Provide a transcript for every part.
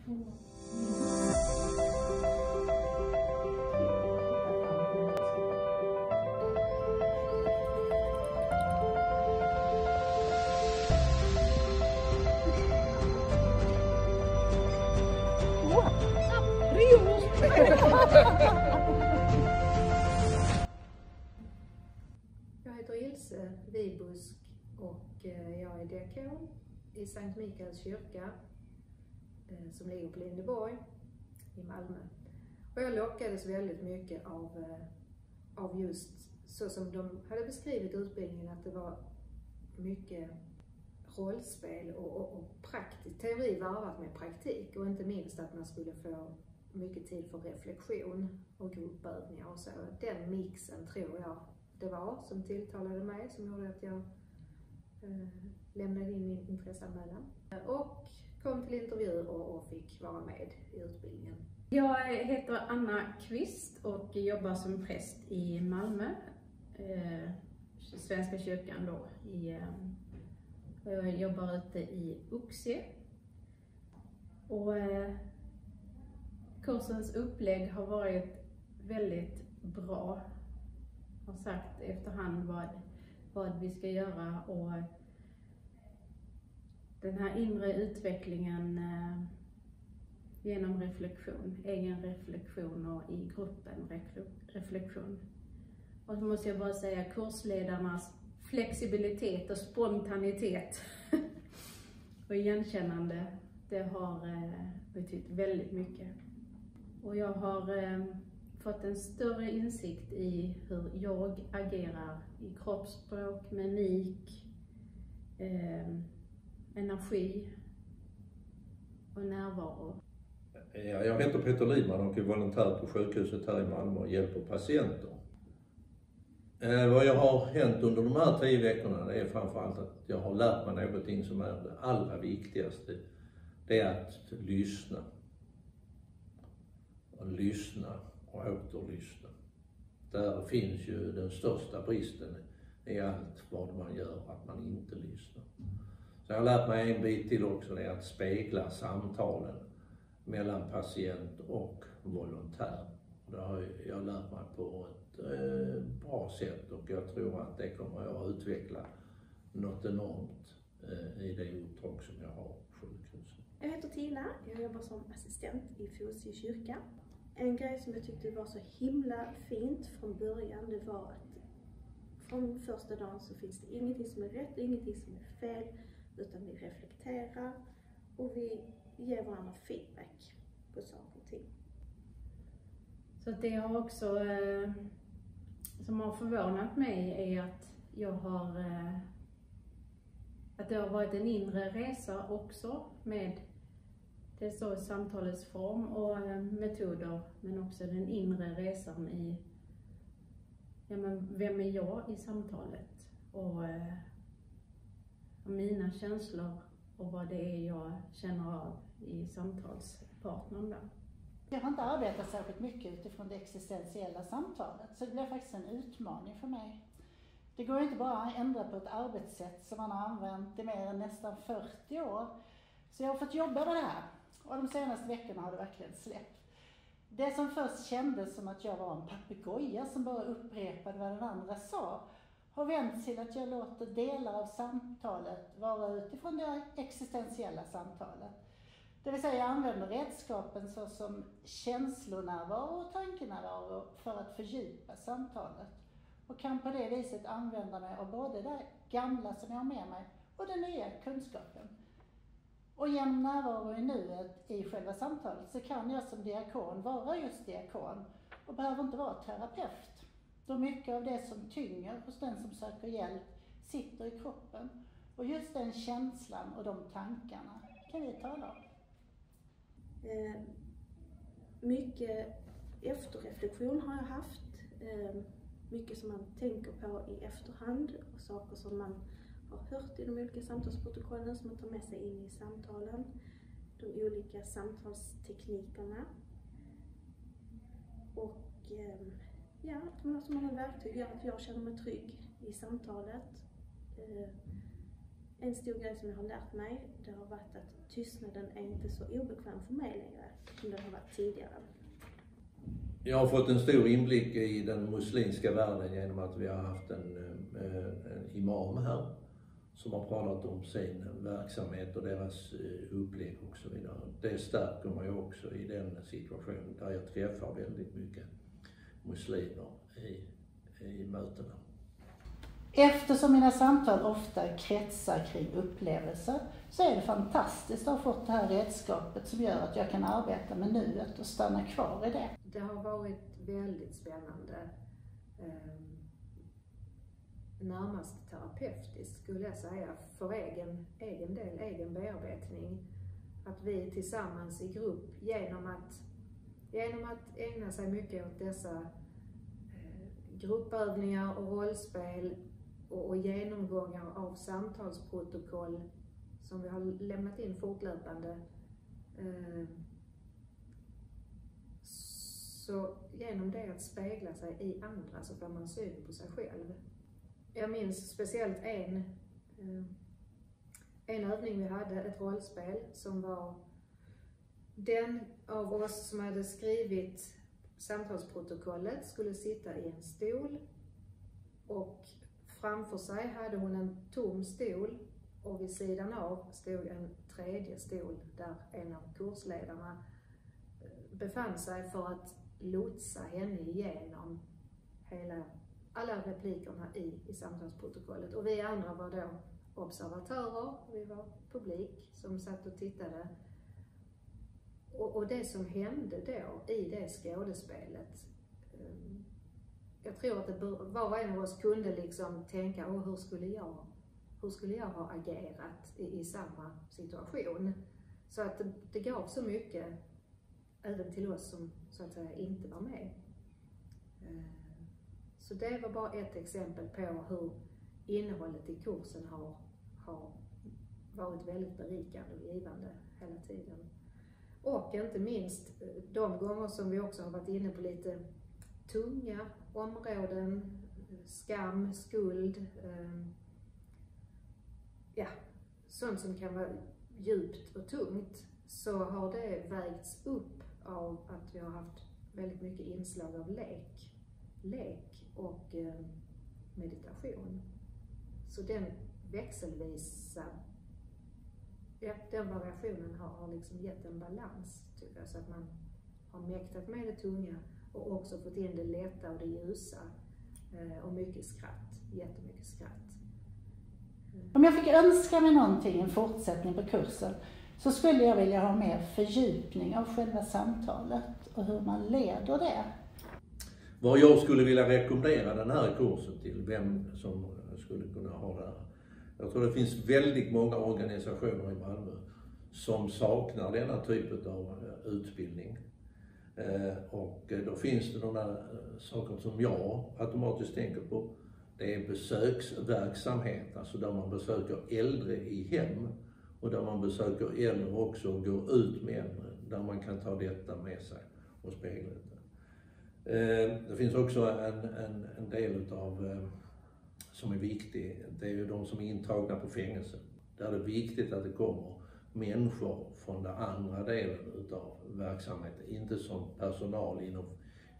Jag heter Ilse Wibusk och jag är diakon i Sankt Mikaels kyrka som ligger på Lindeborg i Malmö. Och jag lockades väldigt mycket av just så som de hade beskrivit utbildningen, att det var mycket rollspel och teori varvat med praktik, och inte minst att man skulle få mycket tid för reflektion och gruppövningar och så. Den mixen tror jag det var som tilltalade mig, som gjorde att jag lämnade in min intresseanmälan och kom till intervju och fick vara med i utbildningen. Jag heter Anna Kvist och jobbar som präst i Malmö, Svenska kyrkan då. Jag jobbar ute i Oxie. Och kursens upplägg har varit väldigt bra. Jag har sagt efterhand vad vi ska göra, och den här inre utvecklingen genom reflektion, egen reflektion och i gruppen reflektion. Och så måste jag bara säga, kursledarnas flexibilitet och spontanitet och igenkännande, det har betytt väldigt mycket. Och jag har fått en större insikt i hur jag agerar i kroppsspråk, mimik, energi och närvaro. Ja, jag heter Peter Lidman och är volontär på sjukhuset här i Malmö och hjälper patienter. Vad jag har hänt under de här 10 veckorna, det är framförallt att jag har lärt mig någonting som är det allra viktigaste. Det är att lyssna. Och lyssna och återlyssna. Där finns ju den största bristen i allt vad man gör, att man inte lyssnar. Så jag har lärt mig en bit till också, det är att spegla samtalen mellan patient och volontär. Det har jag lärt mig på ett bra sätt, och jag tror att det kommer jag att utveckla något enormt i det uppdrag som jag har på sjukhuset. Jag heter Tina, jag jobbar som assistent i Fosie kyrka. En grej som jag tyckte var så himla fint från början, det var att från första dagen så finns det ingenting som är rätt och ingenting som är fel, utan vi reflekterar och vi ger varandra feedback på saker och ting. Så det har också, som har förvånat mig, är att att det har varit en inre resa också med det så samtalets form och metoder, men också den inre resan i vem är jag i samtalet, och mina känslor och vad det är jag känner av i samtalspartnern där. Jag har inte arbetat särskilt mycket utifrån det existentiella samtalet, så det blev faktiskt en utmaning för mig. Det går inte bara att ändra på ett arbetssätt som man har använt i mer än nästan 40 år. Så jag har fått jobba med det här, och de senaste veckorna har det verkligen släppt. Det som först kändes som att jag var en papegoja som bara upprepade vad den andra sa, har vänt till att jag låter delar av samtalet vara utifrån det existentiella samtalet. Det vill säga jag använder redskapen såsom känslonärvaro och tankenärvaro för att fördjupa samtalet. Och kan på det viset använda mig av både det gamla som jag har med mig och den nya kunskapen. Och genom närvaro i nuet i själva samtalet så kan jag som diakon vara just diakon och behöver inte vara terapeut. Då mycket av det som tynger hos den som söker hjälp sitter i kroppen. Och just den känslan och de tankarna kan vi tala om. Mycket efterreflektion har jag haft. Mycket som man tänker på i efterhand och saker som man har hört i de olika samtalsprotokollen som man tar med sig in i samtalen. De olika samtalsteknikerna. Och ja, att man har så många verktyg gör att jag känner mig trygg i samtalet. En stor grej som jag har lärt mig, det har varit att tystnaden är inte så obekväm för mig längre som den har varit tidigare. Jag har fått en stor inblick i den muslimska världen genom att vi har haft en imam här som har pratat om sin verksamhet och deras upplägg och så vidare. Det stärker mig också i den situationen där jag träffar väldigt mycket muslimer i mötena. Eftersom mina samtal ofta kretsar kring upplevelser så är det fantastiskt att ha fått det här redskapet som gör att jag kan arbeta med nuet och stanna kvar i det. Det har varit väldigt spännande. Närmast terapeutiskt skulle jag säga, för egen del, egen bearbetning. Att vi tillsammans i grupp genom att ägna sig mycket åt dessa gruppövningar och rollspel och genomgångar av samtalsprotokoll som vi har lämnat in fortlöpande. Så genom det att spegla sig i andra så får man syn på sig själv. Jag minns speciellt en övning vi hade, ett rollspel som var den av oss som hade skrivit samtalsprotokollet skulle sitta i en stol och framför sig hade hon en tom stol och vid sidan av stod en tredje stol där en av kursledarna befann sig för att lotsa henne igenom alla replikerna i samtalsprotokollet. Och vi andra var då observatörer, vi var publik som satt och tittade. Och det som hände då i det skådespelet, jag tror att var och en av oss kunde liksom tänka, hur skulle jag ha agerat i samma situation? Så att det gav så mycket även till oss som så att säga inte var med. Så det var bara ett exempel på hur innehållet i kursen har varit väldigt berikande och givande hela tiden. Och inte minst de gånger som vi också har varit inne på lite tunga områden, skam, skuld, sånt som kan vara djupt och tungt, så har det vägts upp av att vi har haft väldigt mycket inslag av lek och meditation. Så den växelvisa, den variationen har liksom gett en balans, tycker jag, så att man har mäktat med det tunga och också fått in det lätta och det ljusa och mycket skratt, jättemycket skratt. Om jag fick önska mig någonting, en fortsättning på kursen, så skulle jag vilja ha mer fördjupning av själva samtalet och hur man leder det. Vad jag skulle vilja rekommendera den här kursen till, vem som skulle kunna ha det här. Jag tror det finns väldigt många organisationer i Malmö som saknar denna typ av utbildning. Och då finns det några saker som jag automatiskt tänker på. Det är besöksverksamhet, alltså där man besöker äldre i hem och där man besöker äldre också och går ut med äldre, där man kan ta detta med sig och spegla det. Det finns också en del av som är viktig, det är ju de som är intagna på fängelse. Där är det viktigt att det kommer människor från den andra delen utav verksamheten, inte som personal inom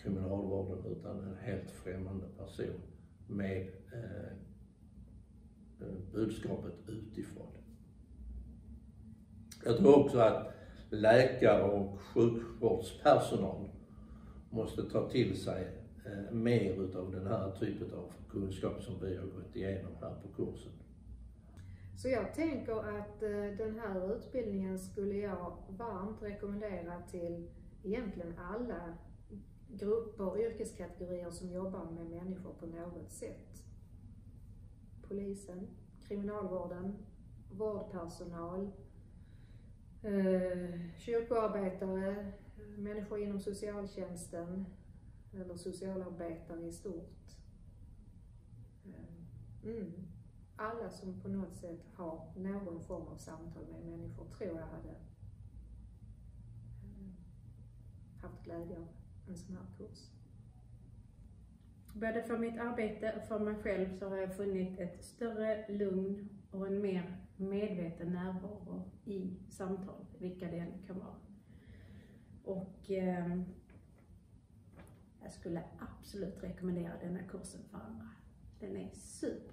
kriminalvården utan en helt främmande person med budskapet utifrån. Jag tror också att läkare och sjukvårdspersonal måste ta till sig mer utav den här typen av kunskap som vi har gått igenom här på kursen. Så jag tänker att den här utbildningen skulle jag varmt rekommendera till egentligen alla grupper och yrkeskategorier som jobbar med människor på något sätt. Polisen, kriminalvården, vårdpersonal, kyrkoarbetare, människor inom socialtjänsten eller socialarbetare i stort. Alla som på något sätt har någon form av samtal med människor tror jag hade haft glädje av en sån här kurs. Både för mitt arbete och för mig själv så har jag funnit ett större lugn och en mer medveten närvaro i samtal, vilka det än kan vara. Och jag skulle absolut rekommendera denna kursen för andra. Den är super.